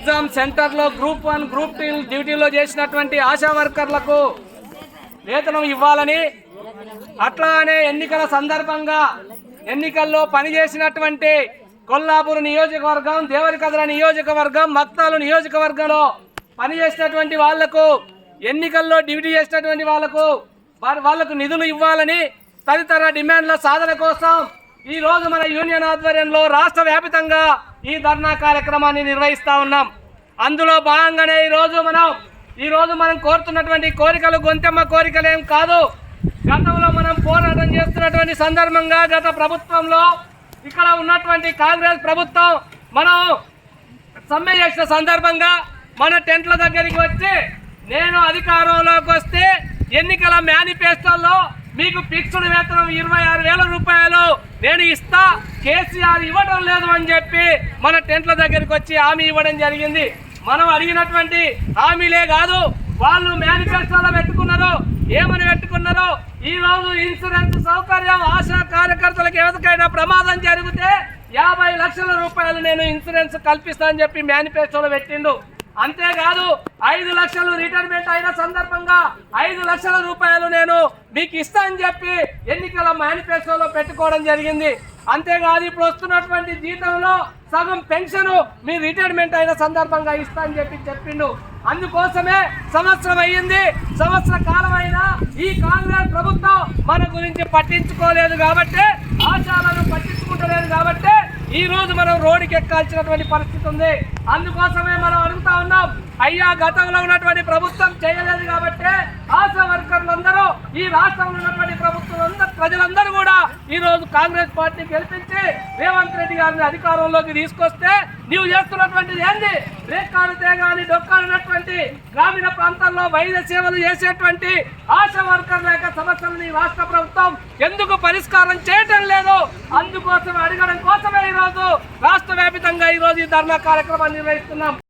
Exam సెంటర్లో group 1 group 2 డ్యూటీలో చేసినటువంటి ఆశా వర్కర్లకు వేతనం ఇవ్వాలని, అట్లానే ఎన్నికల సందర్భంగా ఎన్నికల్లో పనిచేసినటువంటి కొల్లాపూర్ నియోజకవర్గం, దేవరకద్ర నియోజకవర్గం, మక్తాలు నియోజకవర్గంలో పనిచేసినటువంటి వాళ్లకు, ఎన్నికల్లో డ్యూటీ చేసినటువంటి వాళ్లకు నిధులు ఇవ్వాలని తదితర డిమాండ్ల సాధన కోసం ఈ రోజు మన యూనియన్ ఆధ్వర్యంలో రాష్ట్ర వ్యాప్తంగా ఈ ధర్నా కార్యక్రమాన్ని నిర్వహిస్తా ఉన్నాం. అందులో భాగంగానే ఈ రోజు మనం కోరుతున్నటువంటి కోరికలు గొంతెమ్మ కోరికలేం కాదు. గతంలో మనం పోరాటం చేస్తున్నటువంటి సందర్భంగా గత ప్రభుత్వంలో ఇక్కడ ఉన్నటువంటి కాంగ్రెస్ ప్రభుత్వం మనం సమ్మె చేసిన సందర్భంగా మన టెంట్ల దగ్గరికి వచ్చి, నేను అధికారంలోకి వస్తే ఎన్నికల మేనిఫెస్టోలో మీకు ఫిక్స్డ్ వేతనం 26,000 రూపాయలు నేను ఇస్తా, కేసీఆర్ ఇవ్వడం లేదు అని చెప్పి మన టెంట్ల దగ్గరికి వచ్చి హామీ ఇవ్వడం జరిగింది. మనం అడిగినటువంటి హామీలే కాదు, వాళ్ళు మేనిఫెస్టోలో పెట్టుకున్నారో ఈ రోజు ఇన్సూరెన్స్ సౌకర్యం ఆశా కార్యకర్తలకు ఎవరికైనా ప్రమాదం జరిగితే 50 లక్షల రూపాయలు నేను ఇన్సూరెన్స్ కల్పిస్తా అని చెప్పి మేనిఫెస్టోలో పెట్టిండు. అంతేకాదు 5 లక్షలు రిటైర్మెంట్ అయిన సందర్భంగా 5 లక్షల రూపాయలు నేను మీకు ఇస్తా అని చెప్పి ఎన్నికల మేనిఫెస్టోలో పెట్టుకోవడం జరిగింది. అంతేకాదు ఇప్పుడు వస్తున్నటువంటి జీతంలో సగం పెన్షన్ మీ రిటైర్మెంట్ అయిన సందర్భంగా ఇస్తా అని చెప్పి చెప్పిండు. అందుకోసమే సంవత్సరం అయ్యింది, సంవత్సర కాలం అయినా ఈ కాంగ్రెస్ ప్రభుత్వం మన గురించి పట్టించుకోలేదు కాబట్టి, ఆశాలను పట్టించుకుంటలేదు కాబట్టి ఈ రోజు మనం రోడ్డుకి ఎక్కాల్సినటువంటి పరిస్థితి ఉంది. అందుకోసమే మనం అడుగుతా ఉన్నాం, అయ్యా గతంలో ఉన్నటువంటి ప్రభుత్వం చేయలేదు కాబట్టి ఆశా వర్కర్లందరూ, ఈ రాష్ట్రంలో ఉన్నటువంటి ప్రజలందరూ కూడా ఈ రోజు కాంగ్రెస్ పార్టీ గెలిపించి రేవంత్ రెడ్డి గారిని అధికారంలోకి తీసుకొస్తే నీవు చేస్తున్నటువంటిది ఏంది? రేకాడితే గాని డొక్కాడినటువంటి గ్రామీణ ప్రాంతాల్లో వైద్య సేవలు చేసేటువంటి ఆశా వర్కర్ల యొక్క సమస్యలను రాష్ట్ర ప్రభుత్వం ఎందుకు పరిష్కారం చేయటం లేదు? అందుకోసం అడగడం కోసమే ఈ రోజు రాష్ట్ర వ్యాప్తంగా ఈ ధర్నా కార్యక్రమాన్ని నిర్వహిస్తున్నాం.